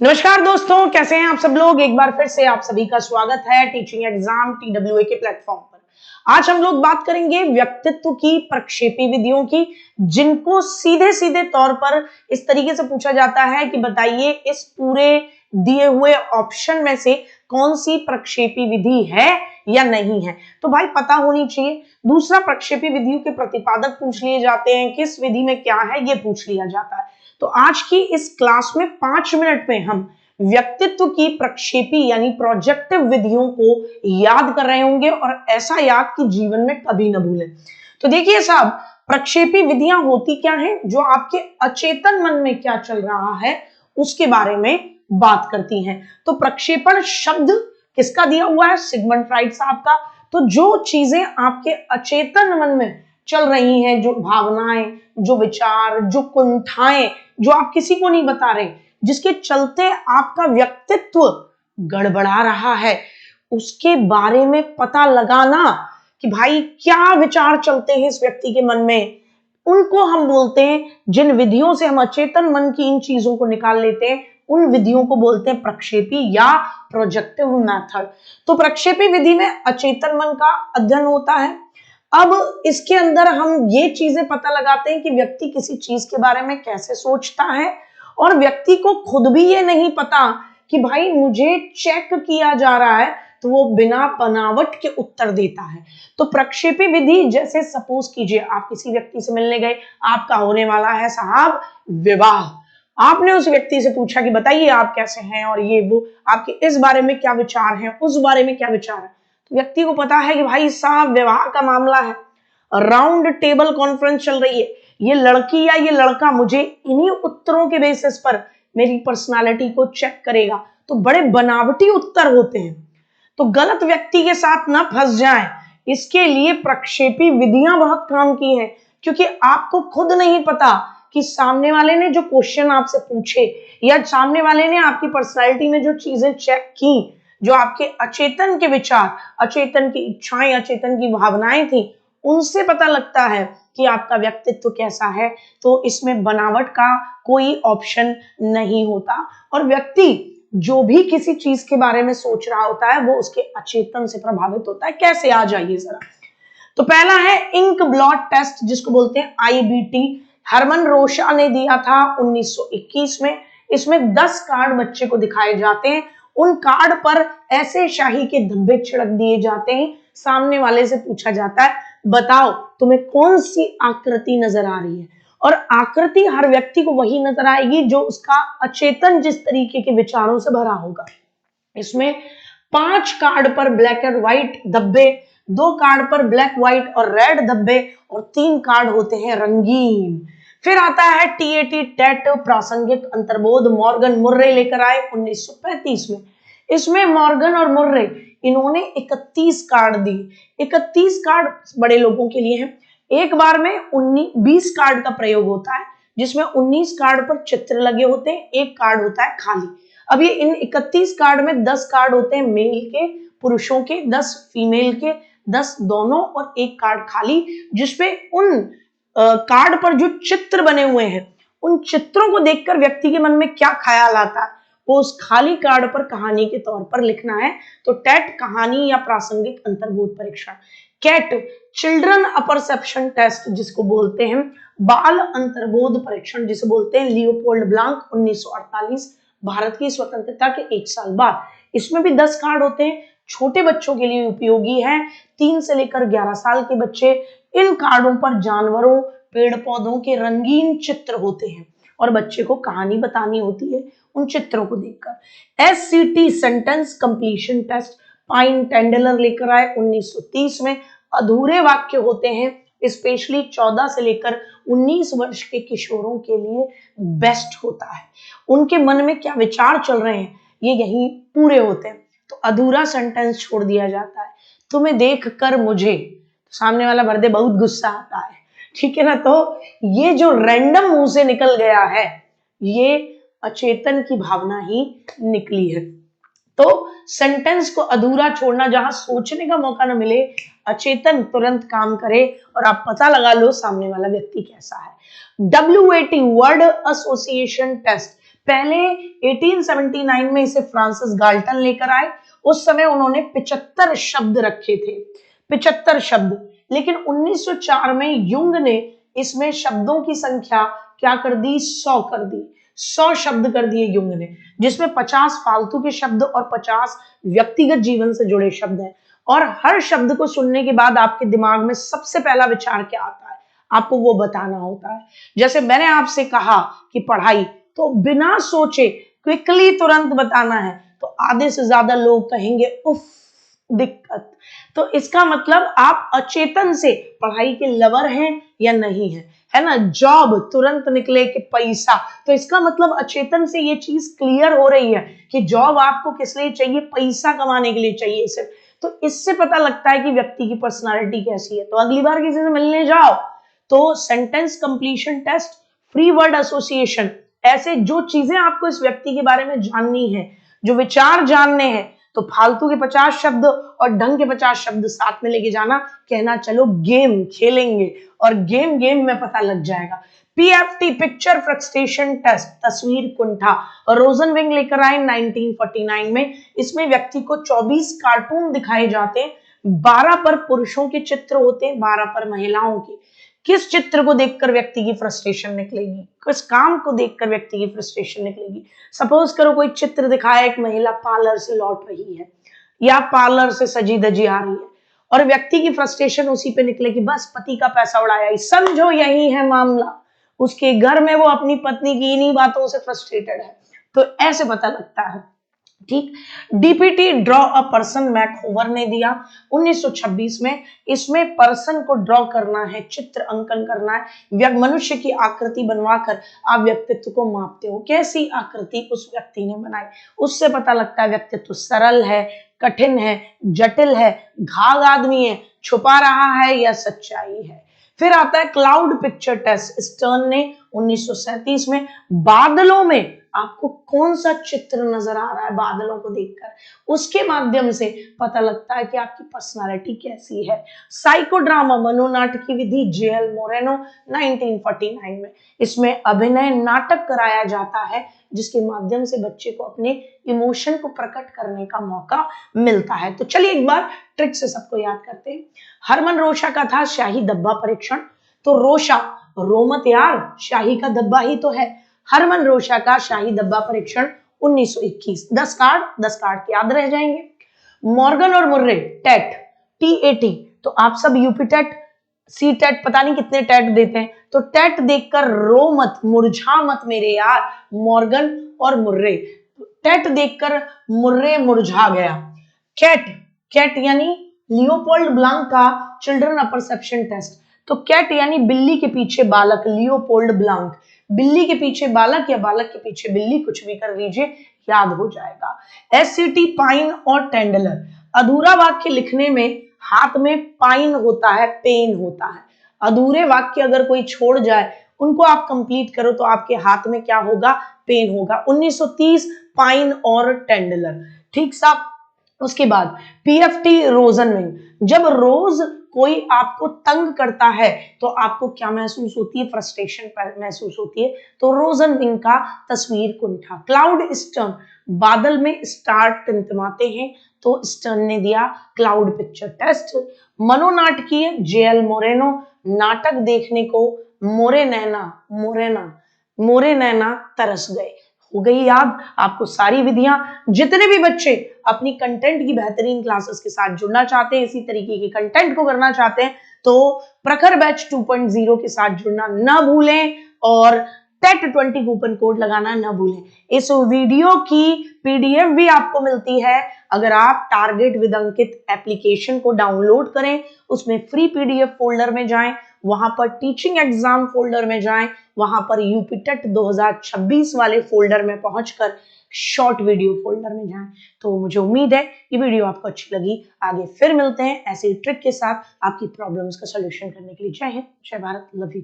नमस्कार दोस्तों, कैसे हैं आप सब लोग। एक बार फिर से आप सभी का स्वागत है टीचिंग एग्जाम TWA के प्लेटफॉर्म पर। आज हम लोग बात करेंगे व्यक्तित्व की प्रक्षेपी विधियों की, जिनको सीधे सीधे तौर पर इस तरीके से पूछा जाता है कि बताइए इस पूरे दिए हुए ऑप्शन में से कौन सी प्रक्षेपी विधि है या नहीं है। तो भाई पता होनी चाहिए। दूसरा, प्रक्षेपी विधियों के प्रतिपादक पूछ लिए जाते हैं, किस विधि में क्या है ये पूछ लिया जाता है। तो आज की इस क्लास में 5 मिनट में हम व्यक्तित्व की प्रक्षेपी यानी प्रोजेक्टिव विधियों को याद कर रहे होंगे, और ऐसा याद कि जीवन में कभी न भूलें। तो देखिए साहब, प्रक्षेपी विधियां होती क्या हैं? जो आपके अचेतन मन में क्या चल रहा है उसके बारे में बात करती हैं। तो प्रक्षेपण शब्द किसका दिया हुआ है? सिगमंड फ्राइड साहब का। तो जो चीजें आपके अचेतन मन में चल रही हैं, जो भावनाएं, जो विचार, जो कुंठाएं, जो आप किसी को नहीं बता रहे, जिसके चलते आपका व्यक्तित्व गड़बड़ा रहा है, उसके बारे में पता लगाना कि भाई क्या विचार चलते हैं इस व्यक्ति के मन में, उनको हम बोलते हैं, जिन विधियों से हम अचेतन मन की इन चीजों को निकाल लेते हैं, उन विधियों को बोलते हैं प्रक्षेपी या प्रोजेक्टिव मेथड। तो प्रक्षेपी विधि में अचेतन मन का अध्ययन होता है। अब इसके अंदर हम ये चीजें पता लगाते हैं कि व्यक्ति किसी चीज के बारे में कैसे सोचता है, और व्यक्ति को खुद भी ये नहीं पता कि भाई मुझे चेक किया जा रहा है, तो वो बिना बनावट के उत्तर देता है। तो प्रक्षेपी विधि, जैसे सपोज कीजिए आप किसी व्यक्ति से मिलने गए, आपका होने वाला है साहब विवाह, आपने उस व्यक्ति से पूछा कि बताइए आप कैसे हैं और ये वो, आपके इस बारे में क्या विचार हैं, उस बारे में क्या विचार है। तो व्यक्ति को पता है कि भाई साहब विवाह का मामला है, राउंड टेबल कॉन्फ्रेंस चल रही है, ये लड़की या ये लड़का मुझे इन्हीं उत्तरों के बेसिस पर मेरी पर्सनालिटी को चेक करेगा। तो बड़े बनावटी उत्तर होते हैं। तो गलत व्यक्ति के साथ ना फंस जाएं, इसके लिए प्रक्षेपी विधियां बहुत काम की हैं, क्योंकि आपको खुद नहीं पता कि सामने वाले ने जो क्वेश्चन आपसे पूछे या सामने वाले ने आपकी पर्सनालिटी में जो चीजें चेक की, जो आपके अचेतन के विचार, अचेतन की इच्छाएं, अचेतन की भावनाएं थी, उनसे पता लगता है कि आपका व्यक्तित्व कैसा है। तो इसमें बनावट का कोई ऑप्शन नहीं होता, और व्यक्ति जो भी किसी चीज के बारे में सोच रहा होता है वो उसके अचेतन से प्रभावित होता है। कैसे, आ जाइए जरा। तो पहला है इंक ब्लॉट टेस्ट, जिसको बोलते हैं IBT। हरमन रोशा ने दिया था 1921 में। इसमें 10 कार्ड बच्चे को दिखाए जाते हैं, उन कार्ड पर ऐसे शाही के धब्बे छिड़क दिए जाते हैं, सामने वाले से पूछा जाता है बताओ तुम्हें कौन सी आकृति नजर आ रही है, और आकृति हर व्यक्ति को वही नजर आएगी जो उसका अचेतन जिस तरीके के विचारों से भरा होगा। इसमें 5 कार्ड पर ब्लैक एंड व्हाइट धब्बे, 2 कार्ड पर ब्लैक व्हाइट और रेड धब्बे, और 3 कार्ड होते हैं रंगीन। फिर आता है TAT टेट प्रासंगिक अंतर्बोध, मॉर्गन मुर्रे लेकर आए 1935 में। इसमें मॉर्गन और मुर्रे इन्होंने 31 कार्ड दिए। 31 कार्ड बड़े लोगों के लिए हैं। एक बार में 20 कार्ड का प्रयोग होता है, जिसमें 19 कार्ड पर चित्र लगे होते हैं, एक कार्ड होता है खाली। अब ये इन 31 कार्ड में 10 कार्ड होते हैं मेल के, पुरुषों के, 10 फीमेल के, 10 दोनों, और एक कार्ड खाली, जिसपे उन कार्ड पर जो चित्र बने हुए हैं, उन चित्रों को देखकर व्यक्ति के मन में क्या ख्याल आता है वो उस खाली कार्ड पर कहानी के तौर पर लिखना है। तो टेट कहानी या प्रासंगिक अंतर्बोध परीक्षण। कैट चिल्ड्रन अपरसेप्शन टेस्ट, जिसको बोलते हैं बाल अंतर्बोध परीक्षण, जिसे बोलते हैं लियोपोल्ड ब्लांक 1948, भारत की स्वतंत्रता के 1 साल बाद। इसमें भी 10 कार्ड होते हैं, छोटे बच्चों के लिए उपयोगी है, 3 से लेकर 11 साल के बच्चे। इन कार्डों पर जानवरों, पेड़ पौधों के रंगीन चित्र होते हैं, और बच्चे को कहानी बतानी होती है उन चित्रों को देखकर। SCT sentence completion test, Payne Tendler लेकर आए 1930 में। अधूरे वाक्य होते हैं, स्पेशली 14 से लेकर 19 वर्ष के किशोरों के लिए बेस्ट होता है। उनके मन में क्या विचार चल रहे हैं ये यही पूरे होते हैं। तो अधूरा सेंटेंस छोड़ दिया जाता है। तुम्हें देखकर मुझे, तो सामने वाला भर दे बहुत गुस्सा आता है, ठीक है ना। तो ये जो रैंडम मुंह से निकल गया है, ये अचेतन की भावना ही निकली है। तो सेंटेंस को अधूरा छोड़ना, जहां सोचने का मौका न मिले, अचेतन तुरंत काम करे और आप पता लगा लो सामने वाला व्यक्ति कैसा है। WAT वर्ड एसोसिएशन टेस्ट, पहले 1879 में इसे फ्रांसिस गाल्टन लेकर आए। उस समय उन्होंने 75 शब्द रखे थे, 75 शब्द। लेकिन 1904 में युंग ने इसमें शब्दों की संख्या क्या कर दी, 100 कर दी। 100 शब्द कर दिए युंग ने, जिसमें 50 फालतू के शब्द और 50 व्यक्तिगत जीवन से जुड़े शब्द हैं। और हर शब्द को सुनने के बाद आपके दिमाग में सबसे पहला विचार क्या आता है, आपको वो बताना होता है। जैसे मैंने आपसे कहा कि पढ़ाई, तो बिना सोचे क्विकली तुरंत बताना है, तो आधे से ज्यादा लोग कहेंगे उफ दिक्कत। तो इसका मतलब आप अचेतन से पढ़ाई के लवर हैं या नहीं है ना। जॉब, तुरंत निकले कि पैसा, तो इसका मतलब अचेतन से ये चीज क्लियर हो रही है कि जॉब आपको किस लिए चाहिए, पैसा कमाने के लिए चाहिए सिर्फ। तो इससे पता लगता है कि व्यक्ति की पर्सनालिटी कैसी है। तो अगली बार किसी से मिलने जाओ तो sentence completion test, free word association, ऐसे जो चीजें आपको इस व्यक्ति के बारे में जाननी है, जो विचार जानने हैं, तो फालतू के 50 शब्द और ढंग के 50 शब्द साथ में लेके जाना, कहना चलो गेम खेलेंगे, और गेम में पता लग जाएगा। पीएफटी, पिक्चर फ्रस्ट्रेशन टेस्ट, तस्वीर कुंठा, रोजनविंग लेकर आए 1949 में। इसमें व्यक्ति को 24 कार्टून दिखाए जाते हैं, 12 पर पुरुषों के चित्र होते हैं, 12 पर महिलाओं के। किस चित्र को देखकर व्यक्ति की फ्रस्ट्रेशन निकलेगी, किस काम को देखकर व्यक्ति की फ्रस्ट्रेशन निकलेगी। सपोज करो कोई चित्र दिखाया, एक महिला पार्लर से लौट रही है या पार्लर से सजी धजी आ रही है, और व्यक्ति की फ्रस्ट्रेशन उसी पे निकले कि बस पति का पैसा उड़ाया, समझो यही है मामला। उसके घर में वो अपनी पत्नी की इन्हीं बातों से फ्रस्ट्रेटेड है। तो ऐसे पता लगता है, ठीक। डीपीटी, ड्रॉ अ पर्सन, मैकहोवर ने दिया 1926 में। इसमें पर्सन को ड्रॉ करना है, चित्र अंकन करना है, मनुष्य की आकृति बनवाकर आप व्यक्तित्व को मापते हो, कैसी आकृति उस व्यक्ति ने बनाई। उससे पता लगता है व्यक्तित्व सरल है, कठिन है, जटिल है, घाघ आदमी है, छुपा रहा है या सच्चाई है। फिर आता है क्लाउड पिक्चर टेस्ट, स्टर्न ने 1937 में। बादलों में आपको कौन सा चित्र नजर आ रहा है, बादलों को देखकर उसके माध्यम से पता लगता है कि आपकी पर्सनालिटी कैसी है। साइकोड्रामा, मनोनाटकी विधि, जेएल मोरेनो 1949 में। इसमें अभिनय नाटक कराया जाता है, जिसके माध्यम से बच्चे को अपने इमोशन को प्रकट करने का मौका मिलता है। तो चलिए एक बार ट्रिक से सबको याद करते हैं। हरमन रोशा का था शाही डब्बा परीक्षण, तो रोशा, रोमत यार, शाही का डब्बा ही तो है। हरमन रोशा का शाही डब्बा परीक्षण 1921, 10 कार्ड याद रह जाएंगे। मॉर्गन और मुर्रे, टेट, टीएटी, तो आप सब यूपी टेट, सी टेट, पता नहीं कितने टेट देते हैं। तो टेट देखकर रो मत, मुरझा मत मेरे यार, मॉर्गन और मुर्रे। टेट देखकर मुर्रे मुरझा गया। कैट, कैट यानी लियोपोल्ड ब्लांक का चिल्ड्रन परसेप्शन टेस्ट, तो कैट यानी बिल्ली के पीछे बालक, लियोपोल्ड ब्लांक, बिल्ली के पीछे बालक या बालक के पीछे बिल्ली, कुछ भी कर लीजिए, याद हो जाएगा। एससीटी, पाइन और टेंडलर, अधूरा वाक्य लिखने में हाथ में पाइन होता है, पेन होता है। अधूरे वाक्य अगर कोई छोड़ जाए, उनको आप कंप्लीट करो तो आपके हाथ में क्या होगा, पेन होगा। 1930, पाइन और टेंडलर, ठीक साहब। उसके बाद पीएफटी, रोजनविंग, जब रोज कोई आपको तंग करता है तो आपको क्या महसूस होती है, फ्रस्ट्रेशन महसूस होती है, तो रोजनविंग का तस्वीर कुंठा। क्लाउड स्टर्न, बादल में स्टार टिमटिमाते हैं, तो स्टर्न ने दिया क्लाउड पिक्चर टेस्ट। मनोनाटकीय, जेएल मोरेनो, नाटक देखने को मोरे नैना तरस गए। हो गई याद आपको सारी विधियां। जितने भी बच्चे अपनी कंटेंट की बेहतरीन क्लासेस के साथ जुड़ना चाहते हैं, इसी तरीके के कंटेंट को करना चाहते हैं, तो प्रखर बैच 2.0 के साथ जुड़ना ना भूलें, और टेट 20 कूपन कोड लगाना ना भूलें। इस वीडियो की पीडीएफ भी आपको मिलती है अगर आप टारगेट विद अंकित एप्लीकेशन को डाउनलोड करें। उसमें फ्री पीडीएफ फोल्डर में जाएं, वहां पर टीचिंग एग्जाम फोल्डर में जाएं, वहां पर यूपी टेट 2026 वाले फोल्डर में पहुंचकर शॉर्ट वीडियो फोल्डर में जाएं। तो मुझे उम्मीद है ये वीडियो आपको अच्छी लगी। आगे फिर मिलते हैं ऐसे ट्रिक के साथ आपकी प्रॉब्लम्स का सॉल्यूशन करने के लिए। जय हिंद, जय भारत, लव यू।